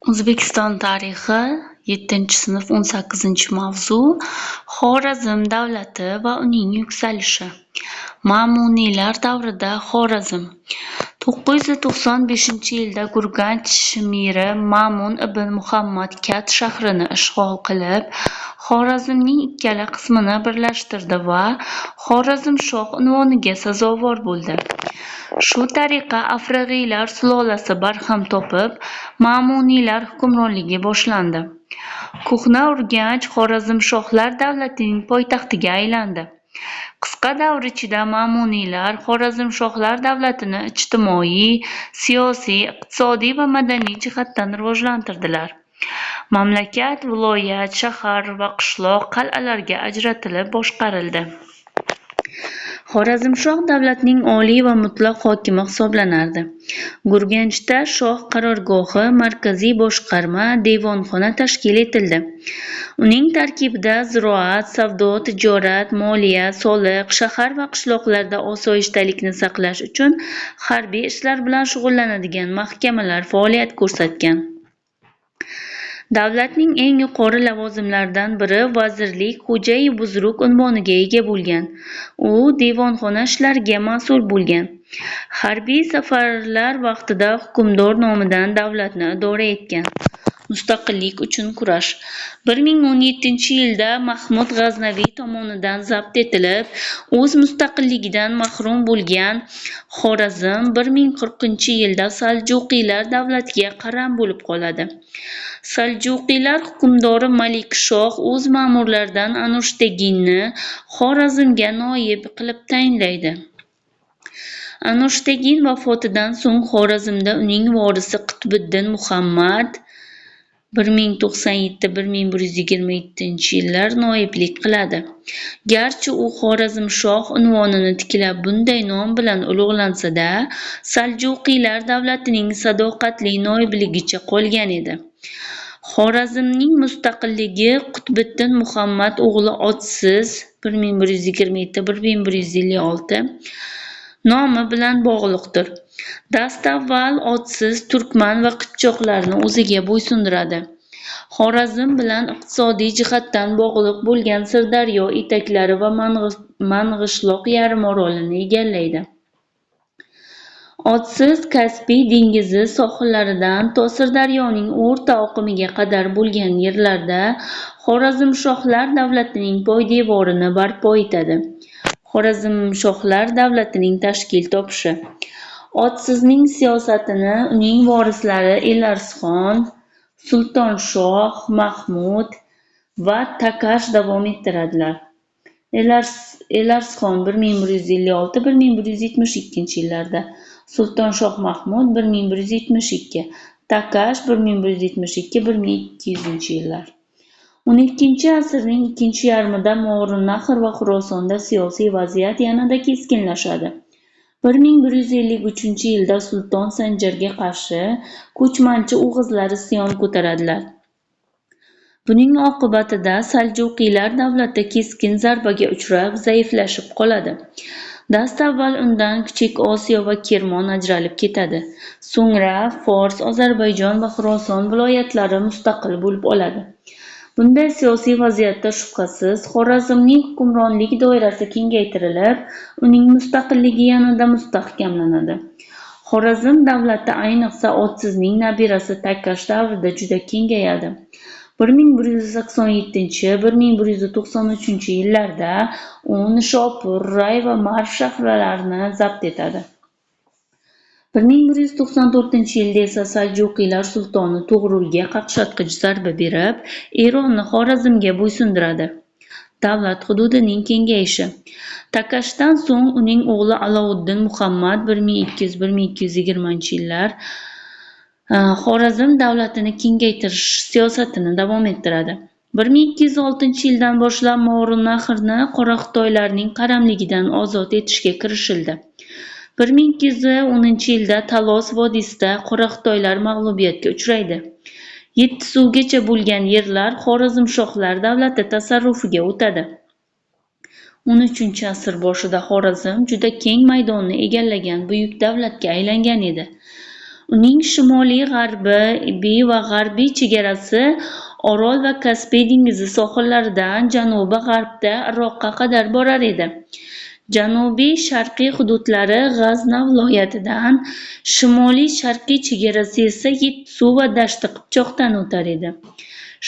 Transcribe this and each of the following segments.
O'zbekiston tarixi 7-sinf 18-mavzu Xorazm davlati va uning yuksalishi. Ma'muniylar davrida Xorazm 995-yilda Gurganch miri Ma'mun ibn Muhammad Kat shahrini ishg'ol qilib, Xorazmning ikkala qismini birlashtirdi va Xorazmshoh unvoniga sazovor bo'ldi. Shu tariqa Afrig'iylar sulolasi barham topib, Ma'muniylar hukmronligi boshlandi. Ko'hna Urganch Xorazmshohlar davlatining poytaxtiga aylandi. Qisqa davr ichida Ma'muniylar Xorazmshohlar davlatini ijtimoiy, siyosiy, iqtisodiy va madaniy jihatdan rivojlantirdilar. Mamlakat viloyat, shahar va qishloq qal'alarga ajratilib boshqarildi. Xorazmshoh davlatning oliy va mutlaq hokimi hisoblanardi. Gurganchda shoh qarorgohi, markaziy boshqarma, devonxona tashkil etildi. Uning tarkibida ziroat, savdo, tijorat, moliya, soliq, shahar va qishloqlarda osoyishtalikni saqlash uchun harbiy ishlar bilan shug'ullanadigan mahkamalar faoliyat ko'rsatgan. Davlatning eng yuqori lavozimlaridan biri vazirlik xo'jai buzruk unvoniga ega bo'lgan. U devonxona ishlariga mas'ul bo'lgan. Harbiy safarlar vaqtida hukmdor nomidan davlatni idora etgan. Mustaqillik uchun kurash 1017-yilda Mahmud G'aznaviy tomonidan zabt etilib, o'z mustaqilligidan mahrum bo'lgan Xorazm 1040-yilda Saljuqiylar davlatiga qaram bo'lib qoladi. Saljuqiylar hukmdori Malik Shoh o'z ma'murlaridan Anushtaginni Xorazmga noib qilib tayinlaydi. Anushtegin vafotidan so'ng Xorazmda uning vorisi Qutbiddin Muhammad 1097-1127-yillar noiblik qiladi. Garchi u Xorazmshoh unvonini tiklab bunday nom bilan ulug'lansa-da, Saljuqiylar davlatining sadoqatli noibligicha qolgan edi. Xorazmning mustaqilligi Qutbiddin Muhammad o'g'li Otsiz 1127-1156 nomi bilan bog'liqdir. Dastavval Otsiz turkman va qipchoqlarni o'ziga bo'ysundiradi. Xorazm bilan iqtisodiy jihatdan bog'liq bo'lgan Sirdaryo etaklari va Mang'ishloq yarim orolini egallaydi. Otsiz Kaspiy dengizi sohillaridan to Sirdaryoning o'rta oqimiga qadar bo'lgan yerlarda Xorazmshohlar davlatining poydevorini barpo etadi. Xorazmshohlar davlatining tashkil topishi. Otsizning siyosatini uning vorislari Elarsxon, Sultonshoh, Mahmud va Takash davom ettiradilar. Elarsxon 1156-1172-yillarda, Sultonshoh Mahmud 1172, Takash 1172-1200-yillar. 12-asrning ikkinchi yarmida Movarounnahr va Xurosonda siyosiy vaziyat yanada keskinlashadi. 1153-yilda Sulton Sanjarga qarshi ko'chmanchi o'g'izlar isyon ko'taradilar. Buning oqibatida Saljuqiylar davlati keskin zarbaga uchrab, zaiflashib qoladi. Dastavval undan Kichik Osiyo va Kirmon ajralib ketadi. So'ngra Fors, Ozarbayjon va Xuroson viloyatlari mustaqil bo'lib oladi. Bunday siyosiy vaziyatda shubhasiz Xorazmning hukmronlik doirasi kengaytirilib, uning mustaqilligi yanada mustahkamlanadi. Xorazm davlati ayniqsa Otsizning nabirasi Takash davrida juda kengayadi. 1187-1193-yillarda u Nishopur, Ray va Marv shaharlarini zabt etadi. 1194-yilda esa Saljuqiylar sultoni To'g'rulga qaqshatqich zarba berib, Eronni Xorazmga bo'ysundiradi. Davlat hududining kengayishi. Takashdan so'ng uning o'g'li Alovuddin Muhammad 1200-1220-yillar Xorazm davlatini kengaytirish siyosatini davom ettiradi. 1206-yildan boshlab Movarounnahrni Qoraqitoylarning qaramligidan ozod etishga kirishildi. 1210-yilda Talos vodiysida Qoraqitoylar mag'lubiyatga uchraydi. Yettisuvgacha bo'lgan yerlar Xorazmshohlar davlati tasarrufiga o'tadi. 13-asr boshida Xorazm juda keng maydonni egallagan buyuk davlatga aylangan edi. Uning shimoliy-g'arbiy va g'arbiy chegarasi Orol va Kaspiy dengizi sohillaridan janubi-g'arbda Iroqqa qadar borar edi. Janubiy-sharqiy hududlari G'aznav viloyatidan, shimoliy-sharqiy chegarasi esa Yettisuv va Dashti qipchoqdan o'tar edi.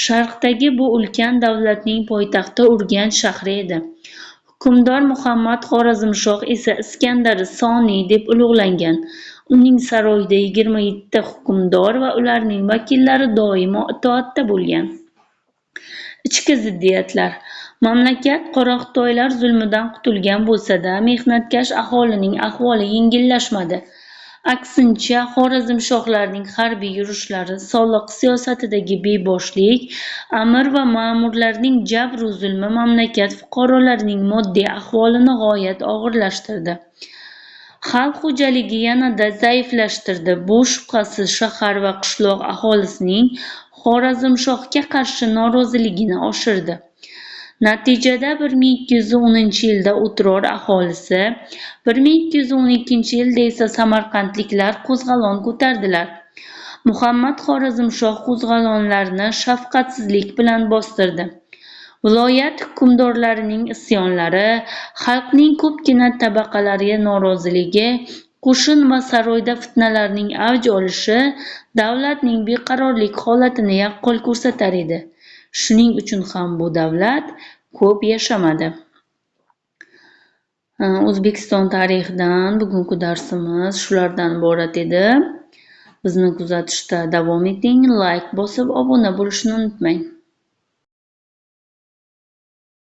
Sharqdagi bu ulkan davlatning poytaxti Urganch shahri edi. Hukmdor Muhammad Xorazmshoh esa Iskandar Soniy deb ulug'langan. Uning saroyida 27 ta hukmdor va ularning vakillari doimo itoatda bo'lgan. Ichki ziddiyatlar. Mamlakat Qoraqitoylar zulmidan qutulgan bo'lsa-da, mehnatkash aholining ahvoli yengillashmadi. Aksincha, Xorazmshohlarning harbiy yurishlari, soliq siyosatidagi beboshlik, amir va ma'murlarning jabru zulmi mamlakat fuqarolarining moddiy ahvolini g'oyat og'irlashtirdi. Xalq xo'jaligi yanada zaiflashtirdi. Bu shubhasiz shahar va qishloq aholisining Xorazmshohga qarshi noroziligini oshirdi. Natijada 1210-yilda O'tror aholisi, 1212-yilda esa samarqandliklar qo'zg'alon ko'tardilar. Muhammad Xorazmshoh qo'zg'alonlarni shafqatsizlik bilan bostirdi. Viloyat hukmdorlarining isyonlari, xalqning ko'pgina tabaqalariga noroziligi, qo'shin va saroyda fitnalarning avj olishi davlatning beqarorlik holatini yaqqol ko'rsatar edi. Shuning uchun ham bu davlat ko'p yashamadi. O'zbekiston tarixidan bugungi darsimiz shulardan iborat edi. Bizni kuzatishda davom eting, like bosib obuna bo'lishni unutmang.